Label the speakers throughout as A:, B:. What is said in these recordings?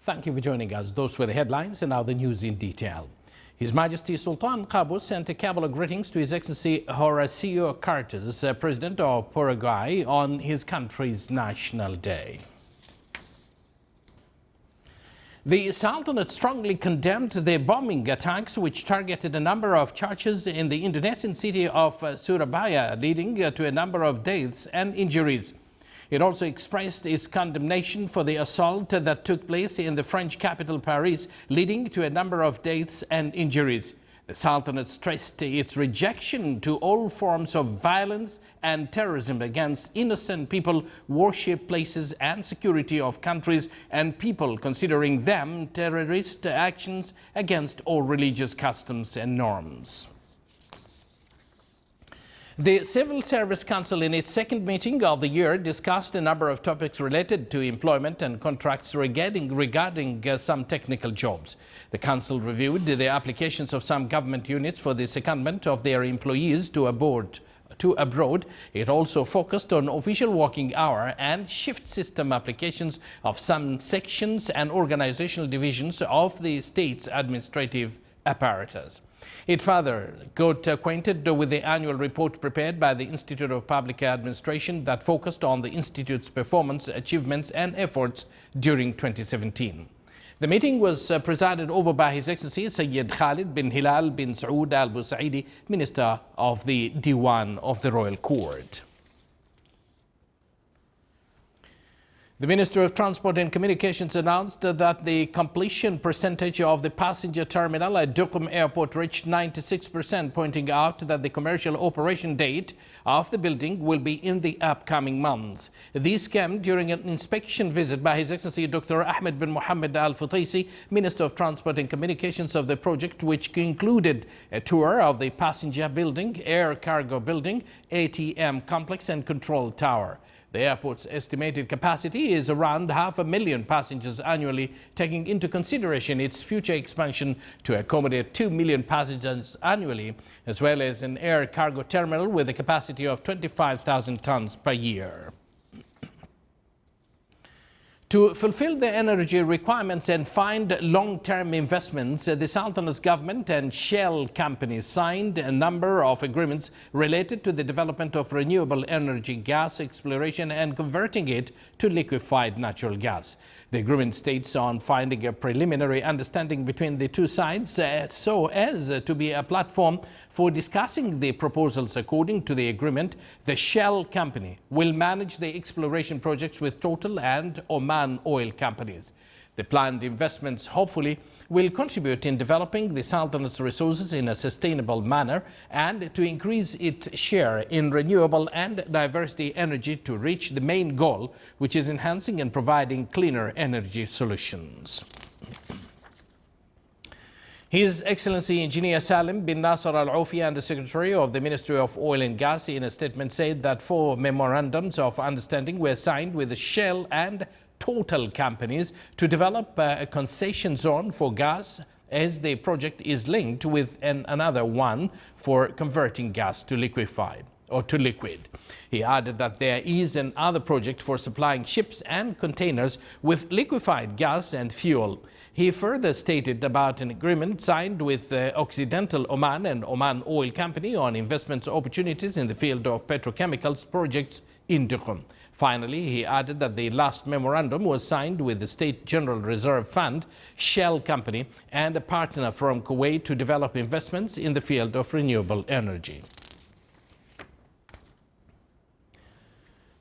A: Thank you for joining us. Those were the headlines and now the news in detail. His Majesty Sultan Qaboos sent a cabal of greetings to His Excellency Horacio Cartes, President of Paraguay, on his country's National Day. The Sultanate strongly condemned the bombing attacks which targeted a number of churches in the Indonesian city of Surabaya, leading to a number of deaths and injuries. It also expressed its condemnation for the assault that took place in the French capital Paris, leading to a number of deaths and injuries. The Sultanate stressed its rejection to all forms of violence and terrorism against innocent people, worship places and security of countries and people, considering them terrorist actions against all religious customs and norms. The Civil Service Council, in its second meeting of the year, discussed a number of topics related to employment and contracts regarding some technical jobs. The Council reviewed the applications of some government units for the secondment of their employees to abroad. It also focused on official working hour and shift system applications of some sections and organizational divisions of the state's administrative apparatus. It further got acquainted with the annual report prepared by the Institute of Public Administration that focused on the Institute's performance, achievements and efforts during 2017. The meeting was presided over by His Excellency Sayyid Khalid bin Hilal bin Saud Al Busaidi, Minister of the Diwan of the Royal Court. The Minister of Transport and Communications announced that the completion percentage of the passenger terminal at Durham Airport reached 96%, pointing out that the commercial operation date of the building will be in the upcoming months. This came during an inspection visit by His Excellency Dr. Ahmed bin Mohammed Al Futaisi, Minister of Transport and Communications, of the project, which included a tour of the passenger building, air cargo building, ATM complex and control tower. The airport's estimated capacity is around 500,000 passengers annually, taking into consideration its future expansion to accommodate 2 million passengers annually, as well as an air cargo terminal with a capacity of 25,000 tons per year. To fulfill the energy requirements and find long-term investments, the Sultanate's government and Shell companies signed a number of agreements related to the development of renewable energy gas exploration and converting it to liquefied natural gas. The agreement states on finding a preliminary understanding between the two sides so as to be a platform for discussing the proposals. According to the agreement, the Shell company will manage the exploration projects with Total and Oman oil companies. The planned investments hopefully will contribute in developing the Sultanate's resources in a sustainable manner and to increase its share in renewable and diversity energy to reach the main goal, which is enhancing and providing cleaner energy solutions. His Excellency Engineer Salim bin Nasser Al Aufi, and the Secretary of the Ministry of Oil and Gas, in a statement said that 4 memorandums of understanding were signed with the Shell and Total companies to develop a concession zone for gas, as the project is linked with another one for converting gas to liquefied or to liquid. He added that there is another project for supplying ships and containers with liquefied gas and fuel. He further stated about an agreement signed with Occidental Oman and Oman Oil Company on investment opportunities in the field of petrochemicals projects in Durham. Finally, he added that the last memorandum was signed with the State General Reserve Fund, Shell Company, and a partner from Kuwait to develop investments in the field of renewable energy.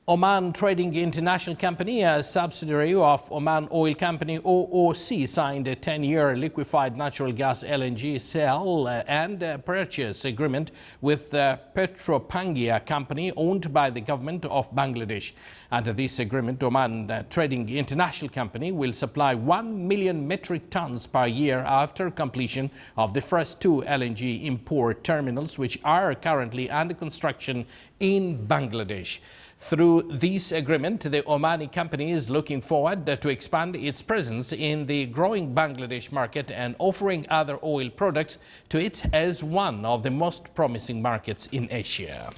A: Oman Trading International Company, a subsidiary of Oman Oil Company OOC, signed a 10-year liquefied natural gas LNG sale and purchase agreement with the Petropangia company owned by the government of Bangladesh. Under this agreement, Oman Trading International Company will supply 1 million metric tons per year after completion of the first 2 LNG import terminals, which are currently under construction in Bangladesh. Through this agreement, the Omani company is looking forward to expand its presence in the growing Bangladesh market and offering other oil products to it as one of the most promising markets in Asia.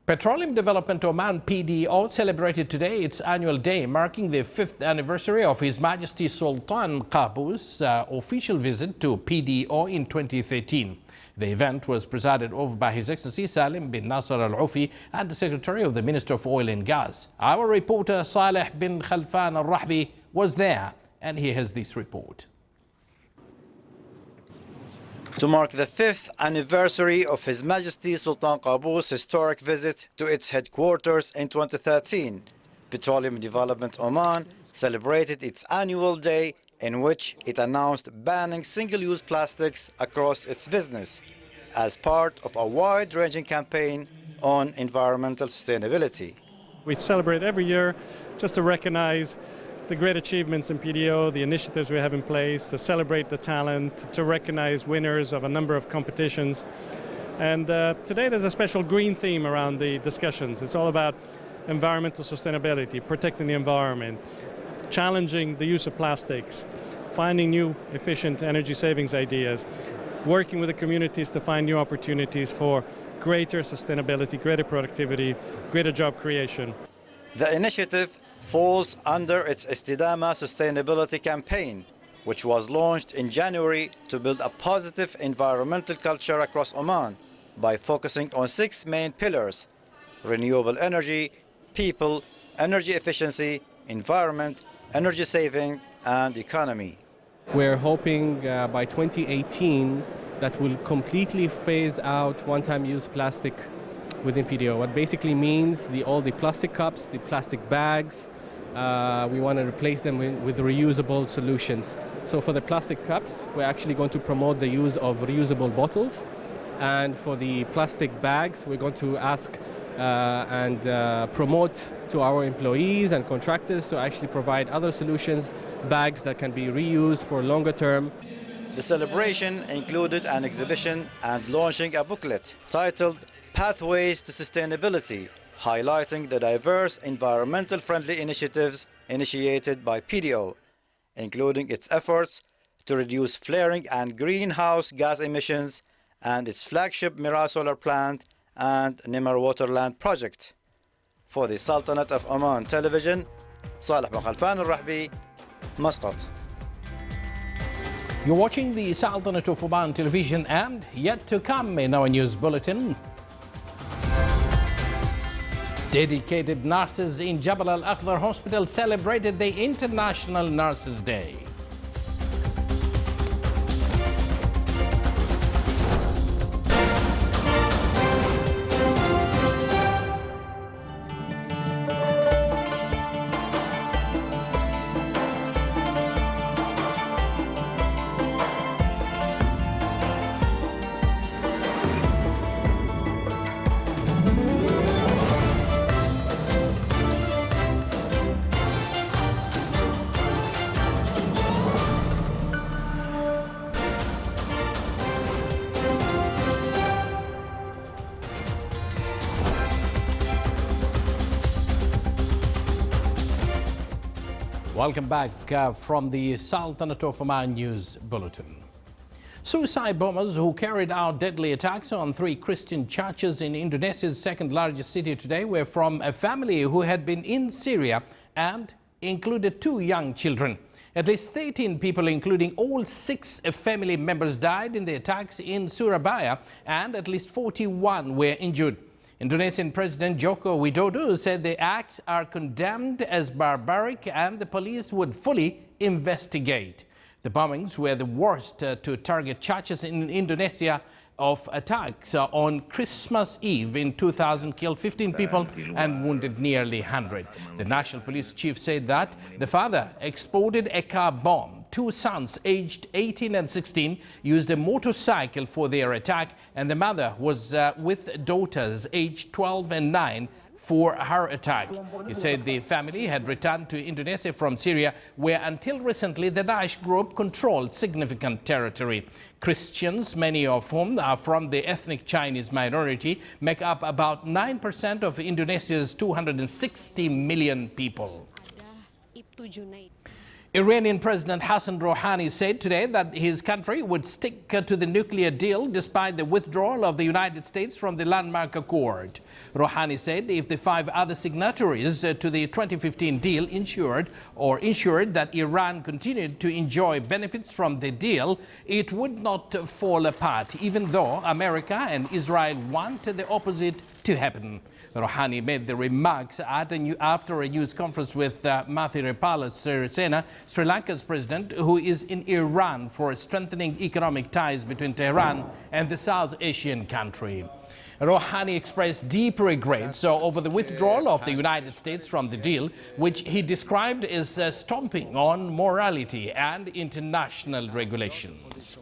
A: Petroleum Development Oman (PDO) celebrated today its annual day, marking the 5th anniversary of His Majesty Sultan Qaboos' official visit to PDO in 2013. The event was presided over by His Excellency Salim bin Nasser Al-Aufi and the Secretary of the Minister of Oil and Gas. Our reporter Saleh bin Khalfan Al-Rahbi was there, and he has this report.
B: To mark the 5th anniversary of His Majesty Sultan Qaboos' historic visit to its headquarters in 2013, Petroleum Development Oman celebrated its annual day in which it announced banning single-use plastics across its business as part of a wide-ranging campaign on environmental sustainability.
C: We celebrate every year just to recognize the great achievements in PDO, the initiatives we have in place, to celebrate the talent, to recognize winners of a number of competitions. And today there's a special green theme around the discussions. It's all about environmental sustainability, protecting the environment, challenging the use of plastics, finding new efficient energy savings ideas, working with the communities to find new opportunities for greater sustainability, greater productivity, greater job creation.
B: The initiative falls under its Istidama sustainability campaign, which was launched in January to build a positive environmental culture across Oman by focusing on 6 main pillars: renewable energy, people, energy efficiency, environment, energy saving, and economy.
D: We're hoping by 2018 that we'll completely phase out one-time use plastic within PDO. What basically means all the plastic cups, the plastic bags, we want to replace them with reusable solutions. So for the plastic cups, we're actually going to promote the use of reusable bottles. And for the plastic bags, we're going to ask and promote to our employees and contractors to actually provide other solutions, bags that can be reused for longer term.
B: The celebration included an exhibition and launching a booklet titled Pathways to Sustainability, highlighting the diverse environmental-friendly initiatives initiated by PDO, including its efforts to reduce flaring and greenhouse gas emissions and its flagship Mira solar plant and Nimar Waterland project. For the Sultanate of Oman Television, Saleh bin Khalfan Al-Rahbi, Muscat.
A: You're watching the Sultanate of Oman Television, and yet to come in our news bulletin. Dedicated nurses in Jabal Al-Akhdar Hospital celebrated the International Nurses Day. Welcome back from the Sultanate of Oman News Bulletin. Suicide bombers who carried out deadly attacks on 3 Christian churches in Indonesia's second largest city today were from a family who had been in Syria and included 2 young children. At least 13 people, including all 6 family members, died in the attacks in Surabaya, and at least 41 were injured. Indonesian President Joko Widodo said the acts are condemned as barbaric and the police would fully investigate. The bombings were the worst to target churches in Indonesia of attacks on Christmas Eve in 2000 killed 15 people and wounded nearly 100. The National Police Chief said that the father exploded a car bomb. 2 sons aged 18 and 16 used a motorcycle for their attack, and the mother was with daughters aged 12 and 9 for her attack. He said the family had returned to Indonesia from Syria, where until recently the Daesh group controlled significant territory. Christians, many of whom are from the ethnic Chinese minority, make up about 9% of Indonesia's 260 million people. Iranian President Hassan Rouhani said today that his country would stick to the nuclear deal despite the withdrawal of the United States from the landmark accord. Rouhani said if the 5 other signatories to the 2015 deal ensured that Iran continued to enjoy benefits from the deal, it would not fall apart, even though America and Israel want the opposite to happen. Rouhani made the remarks after a news conference with Maithripala Sirisena, Sri Lanka's president, who is in Iran for strengthening economic ties between Tehran and the South Asian country. Rouhani expressed deep regrets over the withdrawal of the United States from the deal, which he described as stomping on morality and international regulations.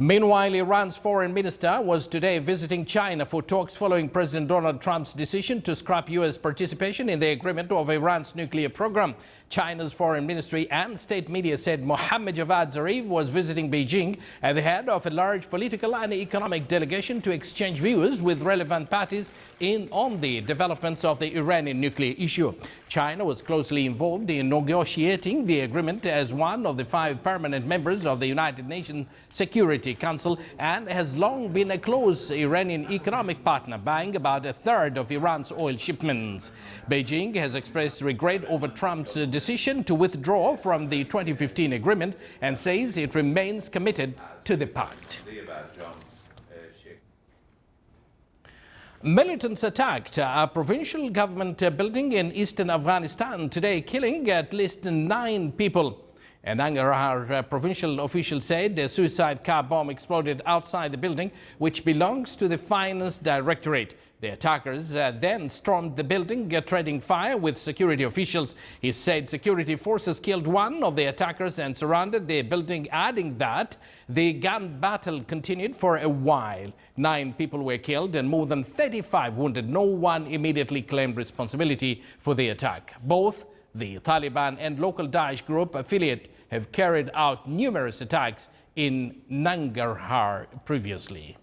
A: Meanwhile, Iran's foreign minister was today visiting China for talks following President Donald Trump's decision to scrap U.S. participation in the agreement of Iran's nuclear program. China's foreign ministry and state media said Mohammad Javad Zarif was visiting Beijing at the head of a large political and economic delegation to exchange views with relevant parties on the developments of the Iranian nuclear issue. China was closely involved in negotiating the agreement as one of the 5 permanent members of the United Nations Security Council and has long been a close Iranian economic partner, buying about 1/3 of Iran's oil shipments. Beijing has expressed regret over Trump's decision to withdraw from the 2015 agreement and says it remains committed to the pact. Militants attacked a provincial government building in eastern Afghanistan today, killing at least 9 people. An Nangarhar provincial official said a suicide car bomb exploded outside the building, which belongs to the Finance Directorate. The attackers then stormed the building, treading fire with security officials. He said security forces killed one of the attackers and surrounded the building, adding that the gun battle continued for a while. 9 people were killed and more than 35 wounded. No one immediately claimed responsibility for the attack. Both the Taliban and local Daesh group affiliate have carried out numerous attacks in Nangarhar previously.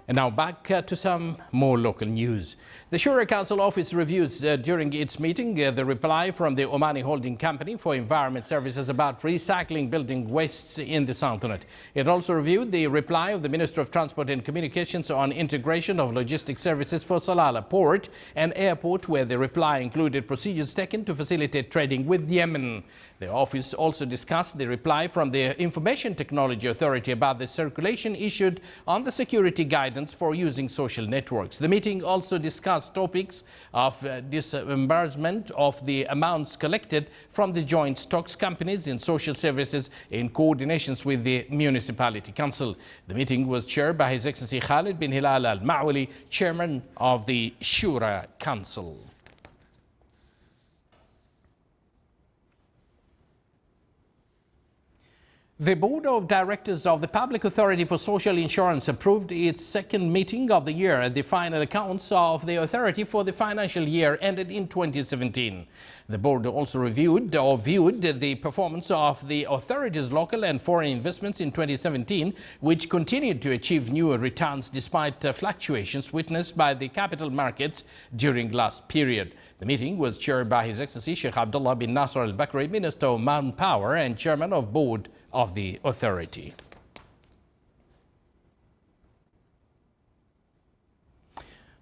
A: And now back to some more local news. The Shura Council office reviews during its meeting the reply from the Omani holding company for environment services about recycling building wastes in the Sultanate. It also reviewed the reply of the Minister of Transport and Communications on integration of logistic services for Salalah Port and Airport, where the reply included procedures taken to facilitate trading with Yemen. The office also discussed the reply from the Information Technology Authority about the circulation issued on the security guidance for using social networks. The meeting also discussed topics of disbursement of the amounts collected from the joint stocks companies in social services in coordinations with the Municipality Council. The meeting was chaired by His Excellency Khalid bin Hilal Al-Ma'wali, Chairman of the Shura Council. The Board of Directors of the Public Authority for Social Insurance approved its second meeting of the year, the final accounts of the authority for the financial year ended in 2017. The board also viewed the performance of the authority's local and foreign investments in 2017, which continued to achieve new returns despite fluctuations witnessed by the capital markets during last period. The meeting was chaired by His Excellency Sheikh Abdullah bin Nasser Al-Bakri, Minister of Manpower and Chairman of Board of the authority.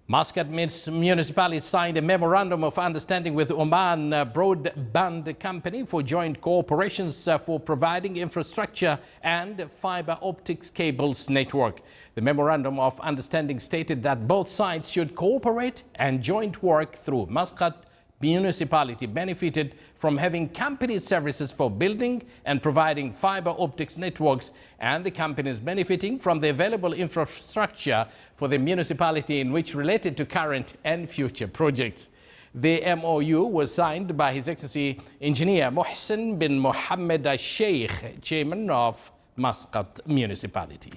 A: Muscat municipality signed a memorandum of understanding with Oman Broadband Company for joint cooperations for providing infrastructure and fiber optics cables network. The memorandum of understanding stated that both sides should cooperate and joint work through Muscat municipality benefited from having company services for building and providing fiber optics networks, and the companies benefiting from the available infrastructure for the municipality in which related to current and future projects. The MOU was signed by His Excellency Engineer Mohsen bin Mohammed Al-Sheikh, Chairman of Muscat municipality.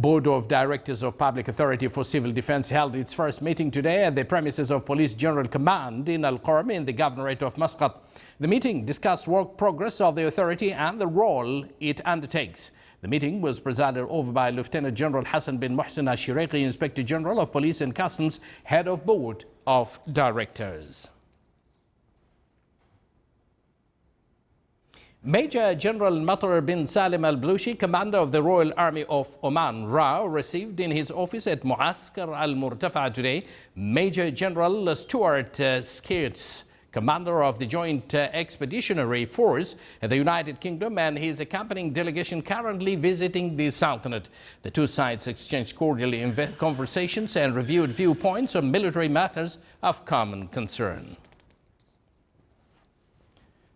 A: Board of Directors of Public Authority for Civil Defense held its first meeting today at the premises of Police General Command in Al-Qarm in the Governorate of Muscat. The meeting discussed work progress of the authority and the role it undertakes. The meeting was presided over by Lieutenant General Hassan bin Mohsen Al-Shiraqi, Inspector General of Police and Customs, Head of Board of Directors. Major General Matar bin Salim al-Blushi, Commander of the Royal Army of Oman, RAO, received in his office at Muaskar al-Murtafa today Major General Stuart Skeets, Commander of the Joint Expeditionary Force at the United Kingdom, and his accompanying delegation currently visiting the Sultanate. The two sides exchanged cordial conversations and reviewed viewpoints on military matters of common concern.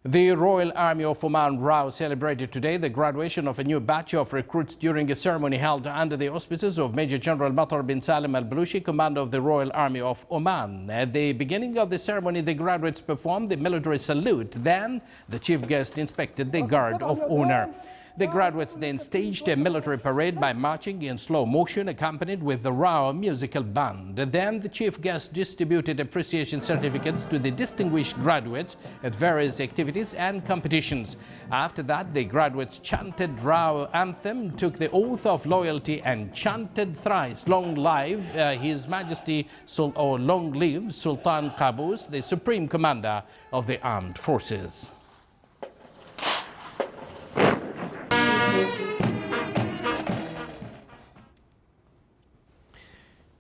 A: The Royal Army of Oman, RAO, celebrated today the graduation of a new batch of recruits during a ceremony held under the auspices of Major General Matar bin Salim al-Blushi, Commander of the Royal Army of Oman. At the beginning of the ceremony, the graduates performed the military salute. Then the chief guest inspected the guard of honor. The graduates then staged a military parade by marching in slow motion, accompanied with the RAO musical band. Then the chief guest distributed appreciation certificates to the distinguished graduates at various activities and competitions. After that, the graduates chanted RAO anthem, took the oath of loyalty, and chanted thrice, "Long live His Majesty, or long live Sultan Qaboos, the Supreme Commander of the Armed Forces."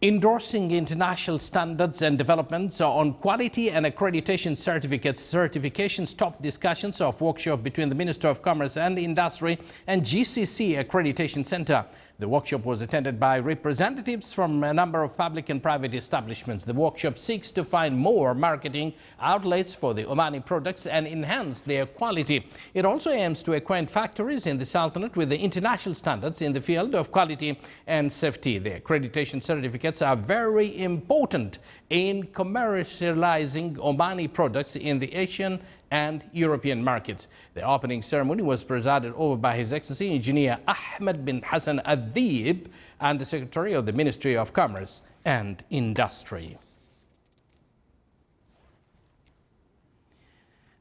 A: Endorsing international standards and developments on quality and accreditation certifications topped discussions of workshop between the Minister of Commerce and Industry and GCC Accreditation Center. The workshop was attended by representatives from a number of public and private establishments. The workshop seeks to find more marketing outlets for the Omani products and enhance their quality. It also aims to acquaint factories in the Sultanate with the international standards in the field of quality and safety. The accreditation certificates are very important in commercializing Omani products in the Asian and European markets. The opening ceremony was presided over by His Excellency Engineer Ahmed bin Hassan Al-Dhiib, Undersecretary of the Ministry of Commerce and Industry.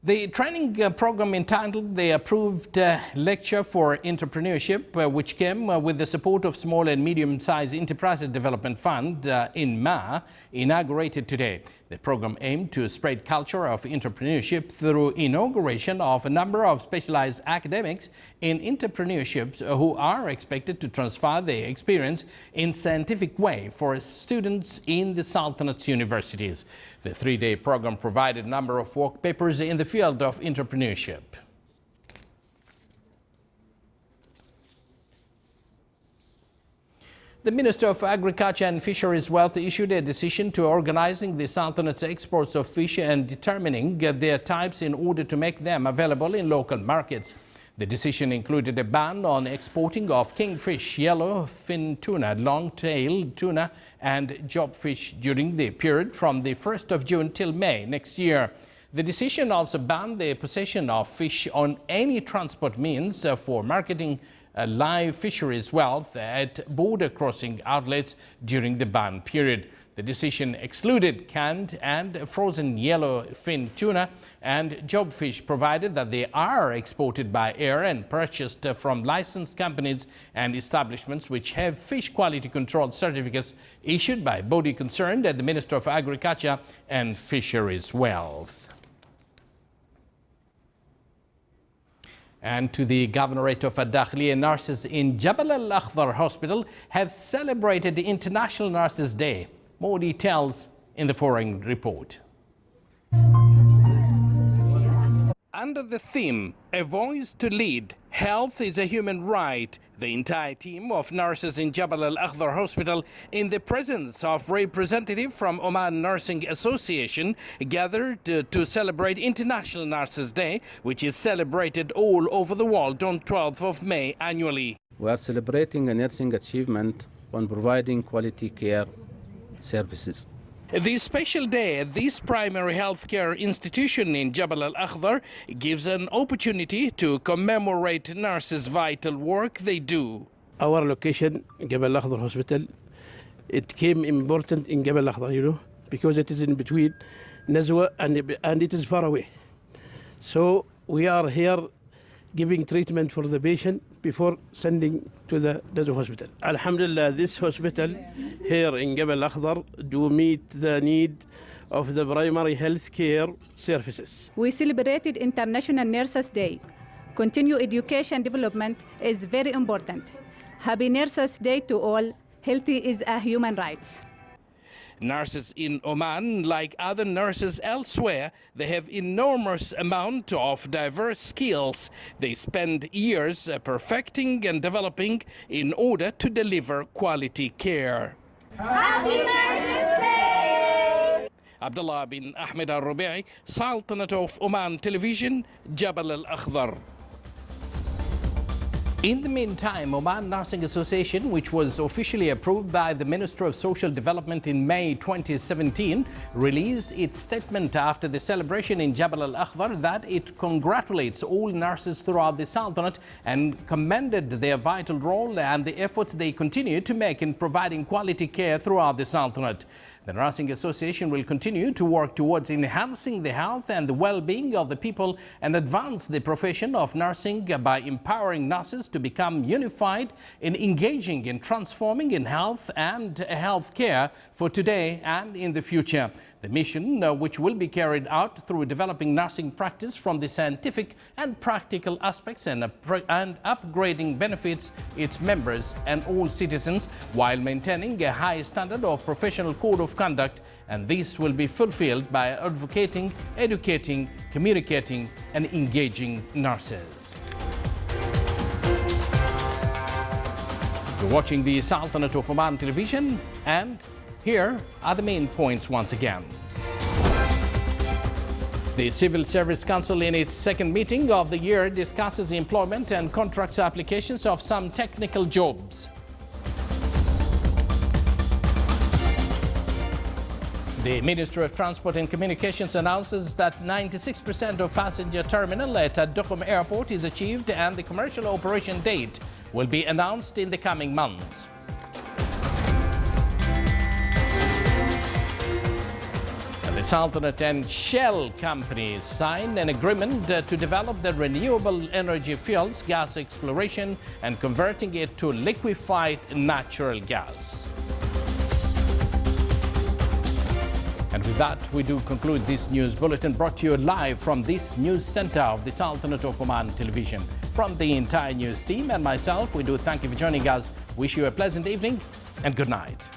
A: The training program entitled the Approved Lecture for Entrepreneurship, which came with the support of Small and Medium-Sized Enterprises Development Fund (INMA), inaugurated today. The program aimed to spread culture of entrepreneurship through inauguration of a number of specialized academics in entrepreneurship who are expected to transfer their experience in scientific way for students in the Sultanate's universities. The three-day program provided a number of work papers in the field of entrepreneurship. The Minister of Agriculture and Fisheries Wealth issued a decision to organizing the Sultanate's exports of fish and determining their types in order to make them available in local markets. The decision included a ban on exporting of kingfish, yellowfin tuna, long-tailed tuna, and jobfish during the period from the 1st of June till May next year. The decision also banned the possession of fish on any transport means for marketing live fisheries wealth at border crossing outlets during the ban period. The decision excluded canned and frozen yellowfin tuna and jobfish, provided that they are exported by air and purchased from licensed companies and establishments which have fish quality control certificates issued by body concerned at the Minister of Agriculture and Fisheries Wealth. And to the Governorate of Ad-Dakhiliya, nurses in Jabal Al-Akhdar Hospital have celebrated the International Nurses Day. More details in the following report. Under the theme, A Voice to Lead, Health is a Human Right, the entire team of nurses in Jabal Al-Akhdar Hospital, in the presence of representatives from Oman Nursing Association, gathered to celebrate International Nurses Day, which is celebrated all over the world on 12th of May annually.
E: We are celebrating a nursing achievement on providing quality care services.
A: The special day at this primary healthcare institution in Jabal Al-Akhdar gives an opportunity to commemorate nurses' vital work they do.
F: our location, Jabal Akhdar Hospital, it came important in Jabal Akhdar, you know, because it is in between Nazwa and it is far away. So we are here giving treatment for the patient before sending to the Nazwa hospital. Alhamdulillah, this hospital here in Jabal Akhdar do meet the need of the primary health care services.
G: We celebrated International Nurses Day. Continued education development is very important. Happy Nurses Day to all. Healthy is a human right.
A: Nurses in Oman, like other nurses elsewhere, they have enormous amount of diverse skills they spend years perfecting and developing in order to deliver quality care.
H: Happy Nurses Day!
A: Abdullah bin Ahmed al-Rubi'i, Sultanate of Oman Television, Jabal al-Akhdar. In the meantime, Oman Nursing Association, which was officially approved by the Minister of Social Development in May 2017, released its statement after the celebration in Jabal al-Akhdar that it congratulates all nurses throughout the Sultanate and commended their vital role and the efforts they continue to make in providing quality care throughout the Sultanate. The Nursing Association will continue to work towards enhancing the health and the well-being of the people and advance the profession of nursing by empowering nurses to become unified in engaging in transforming in health and health care for today and in the future. The mission, which will be carried out through developing nursing practice from the scientific and practical aspects and upgrading benefits its members and all citizens while maintaining a high standard of professional code of conduct, and this will be fulfilled by advocating, educating, communicating and engaging nurses. You're watching the Sultanate of Oman Television, and here are the main points once again. The Civil Service Council in its second meeting of the year discusses employment and contracts applications of some technical jobs. The Ministry of Transport and Communications announces that 96% of passenger terminal at Durham Airport is achieved and the commercial operation date will be announced in the coming months. The Sultanate and Shell companies signed an agreement to develop the renewable energy fuels, gas exploration and converting it to liquefied natural gas. And with that, we do conclude this news bulletin brought to you live from this news center of the Sultanate of Oman Television. From the entire news team and myself, we do thank you for joining us. Wish you a pleasant evening and good night.